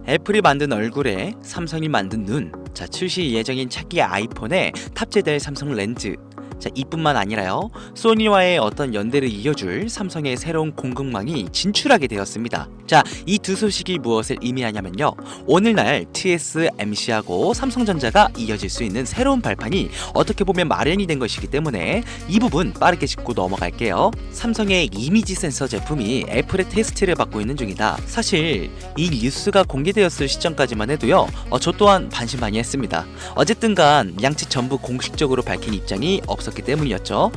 애플이 만든 얼굴에 삼성이 만든 눈. 자, 출시 예정인 차기 아이폰에 탑재될 삼성 렌즈. 자, 이뿐만 아니라요, 소니와의 어떤 연대를 이어줄 삼성의 새로운 공급망이 진출하게 되었습니다. 자, 이 두 소식이 무엇을 의미하냐면요, 오늘날 TSMC하고 삼성전자가 이어질 수 있는 새로운 발판이 어떻게 보면 마련이 된 것이기 때문에 이 부분 빠르게 짚고 넘어갈게요. 삼성의 이미지 센서 제품이 애플의 테스트를 받고 있는 중이다. 사실 이 뉴스가 공개되었을 시점까지만 해도요, 저 또한 반신반의했습니다. 어쨌든간 양측 전부 공식적으로 밝힌 입장이 없었기 때문이었죠.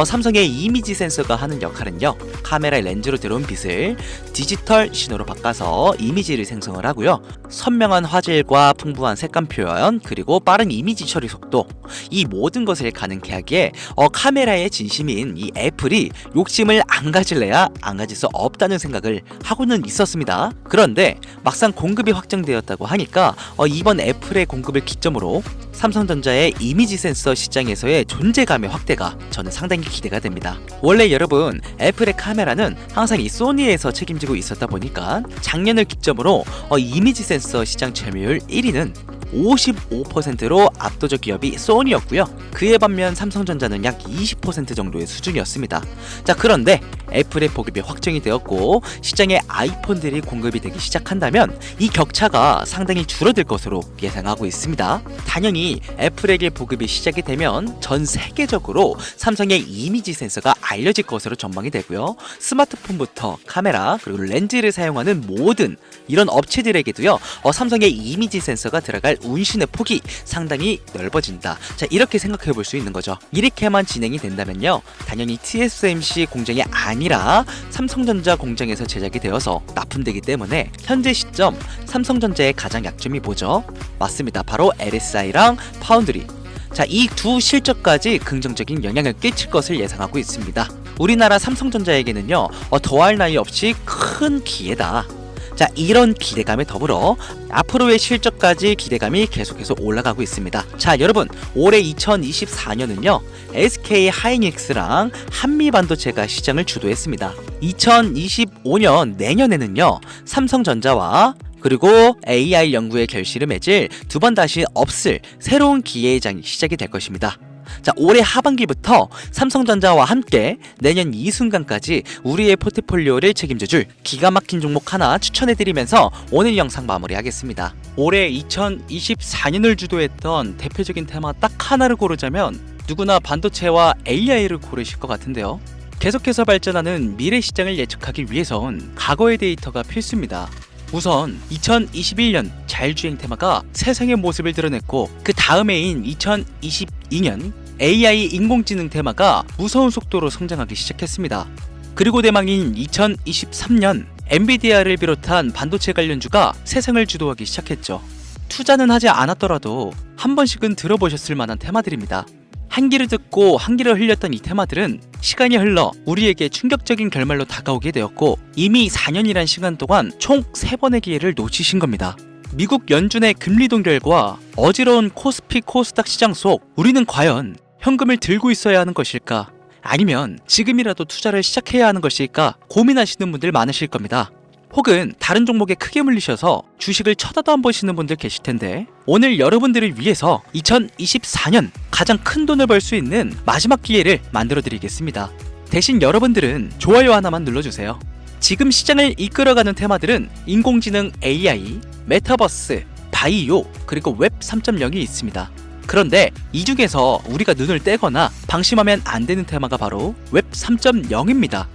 삼성의 이미지 센서가 하는 역할은요, 카메라 렌즈로 들어온 빛을 디지털 신호로 바꿔서 이미지를 생성을 하고요, 선명한 화질과 풍부한 색감 표현, 그리고 빠른 이미지 처리 속도, 이 모든 것을 가능케 하기에 카메라의 진심인 이 애플이 욕심을 안 가질래야 안 가질 수 없다는 생각을 하고는 있었습니다. 그런데 막상 공급이 확정되었다고 하니까 이번 애플의 공급을 기점으로 삼성전자의 이미지 센서 시장에서의 존재감의 확대가 저는 상당히 기대가 됩니다. 원래 여러분, 애플의 카메라는 항상 이 소니에서 책임지고 있었다 보니까 작년을 기점으로 이미지 센서 시장 점유율 1위는 55%로 압도적 기업이 소니였고요. 그에 반면 삼성전자는 약 20% 정도의 수준이었습니다. 자, 그런데 애플의 보급이 확정이 되었고 시장에 아이폰들이 공급이 되기 시작한다면 이 격차가 상당히 줄어들 것으로 예상하고 있습니다. 당연히 애플에게 보급이 시작이 되면 전 세계적으로 삼성의 이미지 센서가 알려질 것으로 전망이 되고요, 스마트폰부터 카메라 그리고 렌즈를 사용하는 모든 이런 업체들에게도요, 삼성의 이미지 센서가 들어갈 운신의 폭이 상당히 넓어진다. 자, 이렇게 생각해 볼 수 있는 거죠. 이렇게만 진행이 된다면요, 당연히 TSMC 공장이 아니라 삼성전자 공장에서 제작이 되어서 납품되기 때문에 현재 시점 삼성전자의 가장 약점이 뭐죠? 맞습니다. 바로 LSI랑 파운드리. 자, 이 두 실적까지 긍정적인 영향을 끼칠 것을 예상하고 있습니다. 우리나라 삼성전자에게는요, 더할 나위 없이 큰 기회다. 자, 이런 기대감에 더불어 앞으로의 실적까지 기대감이 계속해서 올라가고 있습니다. 자, 여러분, 올해 2024년은요 SK 하이닉스랑 한미반도체가 시장을 주도했습니다. 2025년 내년에는요 삼성전자와 그리고 AI 연구의 결실을 맺을 두 번 다시 없을 새로운 기회의 장이 시작이 될 것입니다. 자, 올해 하반기부터 삼성전자와 함께 내년 이 순간까지 우리의 포트폴리오를 책임져줄 기가 막힌 종목 하나 추천해드리면서 오늘 영상 마무리하겠습니다. 올해 2024년을 주도했던 대표적인 테마 딱 하나를 고르자면 누구나 반도체와 AI를 고르실 것 같은데요. 계속해서 발전하는 미래 시장을 예측하기 위해선 과거의 데이터가 필수입니다. 우선 2021년 자율주행 테마가 세상의 모습을 드러냈고, 그 다음해인 2022년 AI 인공지능 테마가 무서운 속도로 성장하기 시작했습니다. 그리고 대망인 2023년 엔비디아를 비롯한 반도체 관련주가 세상을 주도하기 시작했죠. 투자는 하지 않았더라도 한 번씩은 들어보셨을 만한 테마들입니다. 한 귀를 듣고 한 귀를 흘렸던 이 테마들은 시간이 흘러 우리에게 충격적인 결말로 다가오게 되었고, 이미 4년이란 시간 동안 총 3번의 기회를 놓치신 겁니다. 미국 연준의 금리 동결과 어지러운 코스피 코스닥 시장 속 우리는 과연 현금을 들고 있어야 하는 것일까? 아니면 지금이라도 투자를 시작해야 하는 것일까? 고민하시는 분들 많으실 겁니다. 혹은 다른 종목에 크게 물리셔서 주식을 쳐다도 안 보시는 분들 계실 텐데, 오늘 여러분들을 위해서 2024년 가장 큰 돈을 벌 수 있는 마지막 기회를 만들어 드리겠습니다. 대신 여러분들은 좋아요 하나만 눌러주세요. 지금 시장을 이끌어가는 테마들은 인공지능 AI, 메타버스, 바이오, 그리고 웹 3.0이 있습니다. 그런데 이 중에서 우리가 눈을 떼거나 방심하면 안 되는 테마가 바로 웹 3.0입니다.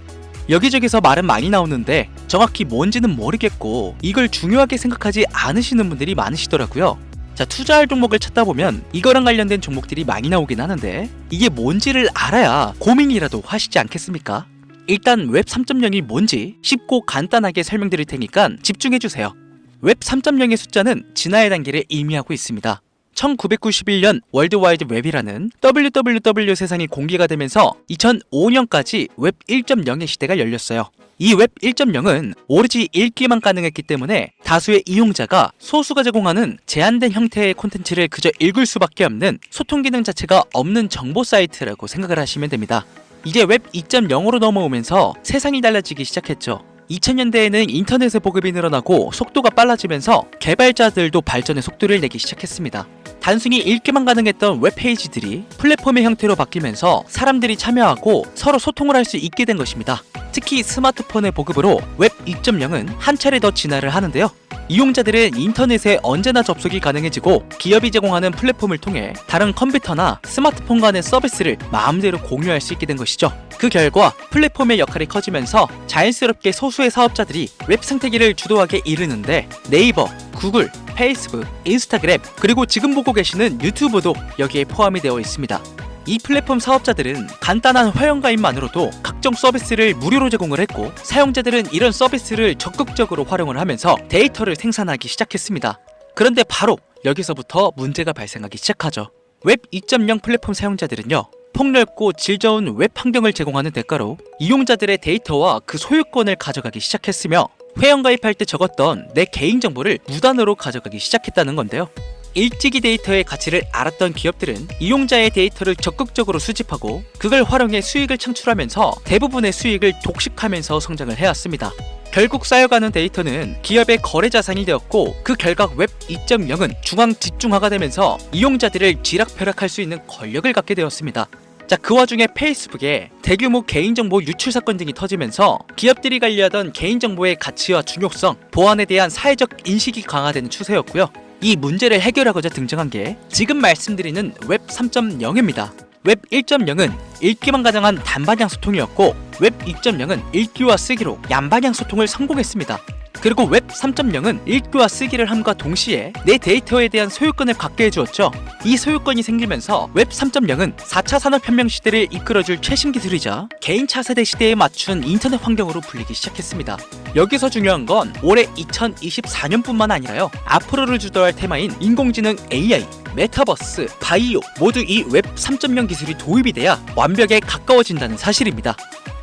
여기저기서 말은 많이 나오는데 정확히 뭔지는 모르겠고 이걸 중요하게 생각하지 않으시는 분들이 많으시더라고요. 자, 투자할 종목을 찾다 보면 이거랑 관련된 종목들이 많이 나오긴 하는데 이게 뭔지를 알아야 고민이라도 하시지 않겠습니까? 일단 웹 3.0이 뭔지 쉽고 간단하게 설명드릴 테니까 집중해주세요. 웹 3.0의 숫자는 진화의 단계를 의미하고 있습니다. 1991년 월드와이드 웹이라는 WWW 세상이 공개가 되면서 2005년까지 웹 1.0의 시대가 열렸어요. 이 웹 1.0은 오로지 읽기만 가능했기 때문에 다수의 이용자가 소수가 제공하는 제한된 형태의 콘텐츠를 그저 읽을 수밖에 없는 소통 기능 자체가 없는 정보 사이트라고 생각을 하시면 됩니다. 이제 웹 2.0으로 넘어오면서 세상이 달라지기 시작했죠. 2000년대에는 인터넷의 보급이 늘어나고 속도가 빨라지면서 개발자들도 발전의 속도를 내기 시작했습니다. 단순히 읽기만 가능했던 웹페이지들이 플랫폼의 형태로 바뀌면서 사람들이 참여하고 서로 소통을 할 수 있게 된 것입니다. 특히 스마트폰의 보급으로 웹 2.0은 한 차례 더 진화를 하는데요. 이용자들은 인터넷에 언제나 접속이 가능해지고 기업이 제공하는 플랫폼을 통해 다른 컴퓨터나 스마트폰 간의 서비스를 마음대로 공유할 수 있게 된 것이죠. 그 결과 플랫폼의 역할이 커지면서 자연스럽게 소수의 사업자들이 웹 생태계를 주도하게 이르는데 네이버, 구글, 페이스북, 인스타그램, 그리고 지금 보고 계시는 유튜브도 여기에 포함이 되어 있습니다. 이 플랫폼 사업자들은 간단한 회원가입만으로도 각종 서비스를 무료로 제공을 했고 사용자들은 이런 서비스를 적극적으로 활용을 하면서 데이터를 생산하기 시작했습니다. 그런데 바로 여기서부터 문제가 발생하기 시작하죠. 웹 2.0 플랫폼 사용자들은요, 폭넓고 질 좋은 웹 환경을 제공하는 대가로 이용자들의 데이터와 그 소유권을 가져가기 시작했으며 회원가입할 때 적었던 내 개인정보를 무단으로 가져가기 시작했다는 건데요. 일찍이 데이터의 가치를 알았던 기업들은 이용자의 데이터를 적극적으로 수집하고 그걸 활용해 수익을 창출하면서 대부분의 수익을 독식하면서 성장을 해왔습니다. 결국 쌓여가는 데이터는 기업의 거래 자산이 되었고 그 결과 웹 2.0은 중앙 집중화가 되면서 이용자들을 쥐락펴락할 수 있는 권력을 갖게 되었습니다. 자, 그 와중에 페이스북에 대규모 개인정보 유출 사건 등이 터지면서 기업들이 관리하던 개인정보의 가치와 중요성, 보안에 대한 사회적 인식이 강화되는 추세였고요. 이 문제를 해결하고자 등장한 게 지금 말씀드리는 웹 3.0입니다. 웹 1.0은 읽기만 가능한 단방향 소통이었고 웹 2.0은 읽기와 쓰기로 양방향 소통을 성공했습니다. 그리고 웹 3.0은 읽기와 쓰기를 함과 동시에 내 데이터에 대한 소유권을 갖게 해주었죠. 이 소유권이 생기면서 웹 3.0은 4차 산업혁명 시대를 이끌어줄 최신 기술이자 개인 차세대 시대에 맞춘 인터넷 환경으로 불리기 시작했습니다. 여기서 중요한 건 올해 2024년뿐만 아니라요, 앞으로를 주도할 테마인 인공지능 AI, 메타버스, 바이오 모두 이 웹 3.0 기술이 도입이 돼야 완벽에 가까워진다는 사실입니다.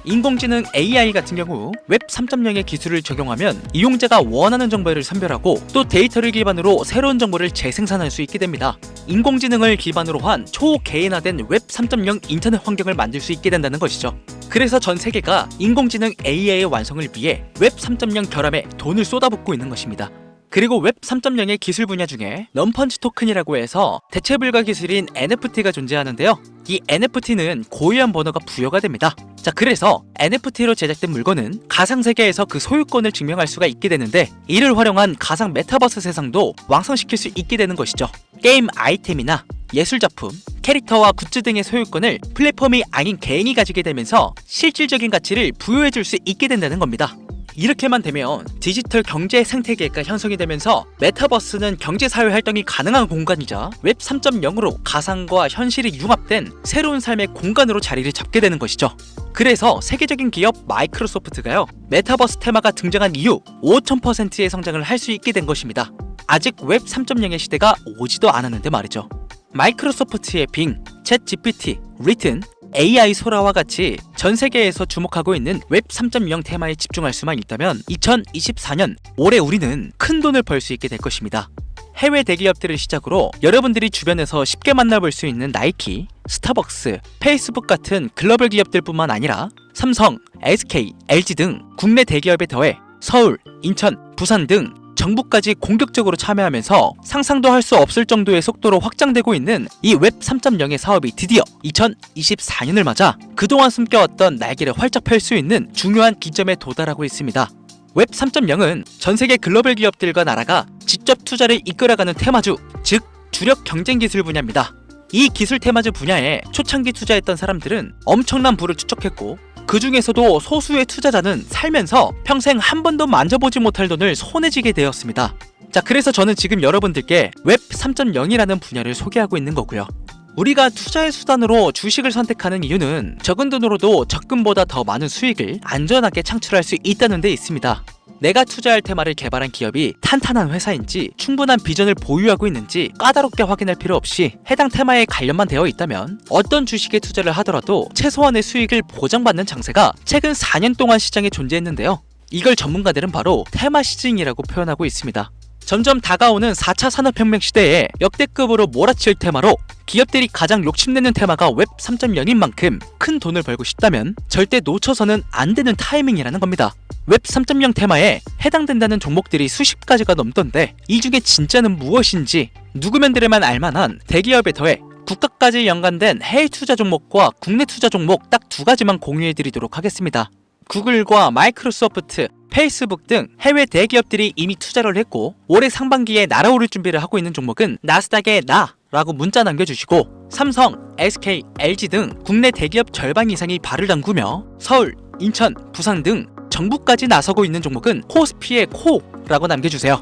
인공지능 AI 같은 경우 웹 3.0의 기술을 적용하면 이용자가 원하는 정보를 선별하고 또 데이터를 기반으로 새로운 정보를 재생산할 수 있게 됩니다. 인공지능을 기반으로 한 초개인화된 웹 3.0 인터넷 환경을 만들 수 있게 된다는 것이죠. 그래서 전 세계가 인공지능 AI의 완성을 위해 웹 3.0 결함에 돈을 쏟아붓고 있는 것입니다. 그리고 웹 3.0의 기술 분야 중에 넌펀치 토큰이라고 해서 대체 불가 기술인 NFT가 존재하는데요. 이 NFT는 고유한 번호가 부여가 됩니다. 자, 그래서 NFT로 제작된 물건은 가상세계에서 그 소유권을 증명할 수가 있게 되는데 이를 활용한 가상 메타버스 세상도 왕성시킬 수 있게 되는 것이죠. 게임 아이템이나 예술작품, 캐릭터와 굿즈 등의 소유권을 플랫폼이 아닌 개인이 가지게 되면서 실질적인 가치를 부여해줄 수 있게 된다는 겁니다. 이렇게만 되면 디지털 경제 생태계가 형성이 되면서 메타버스는 경제사회 활동이 가능한 공간이자 웹 3.0으로 가상과 현실이 융합된 새로운 삶의 공간으로 자리를 잡게 되는 것이죠. 그래서 세계적인 기업 마이크로소프트가요, 메타버스 테마가 등장한 이후 5000%의 성장을 할 수 있게 된 것입니다. 아직 웹 3.0의 시대가 오지도 않았는데 말이죠. 마이크로소프트의 빙, 챗 GPT, 리튼, AI 소라와 같이 전 세계에서 주목하고 있는 웹 3.0 테마에 집중할 수만 있다면 2024년 올해 우리는 큰 돈을 벌 수 있게 될 것입니다. 해외 대기업들을 시작으로 여러분들이 주변에서 쉽게 만나볼 수 있는 나이키, 스타벅스, 페이스북 같은 글로벌 기업들뿐만 아니라 삼성, SK, LG 등 국내 대기업에 더해 서울, 인천, 부산 등 정부까지 공격적으로 참여하면서 상상도 할 수 없을 정도의 속도로 확장되고 있는 이 웹 3.0의 사업이 드디어 2024년을 맞아 그동안 숨겨왔던 날개를 활짝 펼 수 있는 중요한 기점에 도달하고 있습니다. 웹 3.0은 전 세계 글로벌 기업들과 나라가 직접 투자를 이끌어가는 테마주, 즉 주력 경쟁 기술 분야입니다. 이 기술 테마주 분야에 초창기 투자했던 사람들은 엄청난 부를 축적했고 그 중에서도 소수의 투자자는 살면서 평생 한 번도 만져보지 못할 돈을 손에 쥐게 되었습니다. 자, 그래서 저는 지금 여러분들께 웹 3.0이라는 분야를 소개하고 있는 거고요. 우리가 투자의 수단으로 주식을 선택하는 이유는 적은 돈으로도 적금보다 더 많은 수익을 안전하게 창출할 수 있다는 데 있습니다. 내가 투자할 테마를 개발한 기업이 탄탄한 회사인지 충분한 비전을 보유하고 있는지 까다롭게 확인할 필요 없이 해당 테마에 관련만 되어 있다면 어떤 주식에 투자를 하더라도 최소한의 수익을 보장받는 장세가 최근 4년 동안 시장에 존재했는데요. 이걸 전문가들은 바로 테마 시즌이라고 표현하고 있습니다. 점점 다가오는 4차 산업혁명 시대에 역대급으로 몰아칠 테마로 기업들이 가장 욕심내는 테마가 웹 3.0인 만큼 큰 돈을 벌고 싶다면 절대 놓쳐서는 안 되는 타이밍이라는 겁니다. 웹 3.0 테마에 해당된다는 종목들이 수십 가지가 넘던데 이 중에 진짜는 무엇인지 누구면들에만 알만한 대기업에 더해 국가까지 연관된 해외 투자 종목과 국내 투자 종목 딱 두 가지만 공유해드리도록 하겠습니다. 구글과 마이크로소프트, 페이스북 등 해외 대기업들이 이미 투자를 했고 올해 상반기에 날아오를 준비를 하고 있는 종목은 나스닥의 나라고 문자 남겨주시고 삼성, SK, LG 등 국내 대기업 절반 이상이 발을 담그며 서울, 인천, 부산 등 정부까지 나서고 있는 종목은 코스피의 코라고 남겨주세요.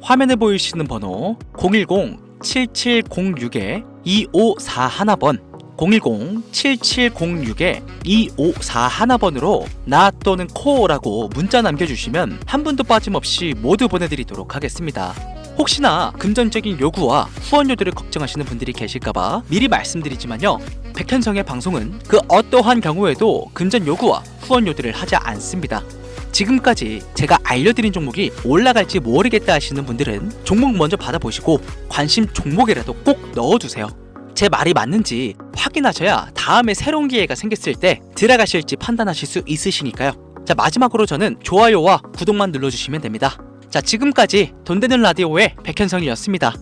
화면에 보이시는 번호 010-7706-2541번 010-7706-2541번으로 나 또는 코라고 문자 남겨주시면 한 분도 빠짐없이 모두 보내드리도록 하겠습니다. 혹시나 금전적인 요구와 후원료들을 걱정하시는 분들이 계실까봐 미리 말씀드리지만요, 백현성의 방송은 그 어떠한 경우에도 금전 요구와 후원료들을 하지 않습니다. 지금까지 제가 알려드린 종목이 올라갈지 모르겠다 하시는 분들은 종목 먼저 받아보시고 관심 종목이라도 꼭 넣어두세요. 제 말이 맞는지 확인하셔야 다음에 새로운 기회가 생겼을 때 들어가실지 판단하실 수 있으시니까요. 자, 마지막으로 저는 좋아요와 구독만 눌러주시면 됩니다. 자, 지금까지 돈 되는 라디오의 백현성이었습니다.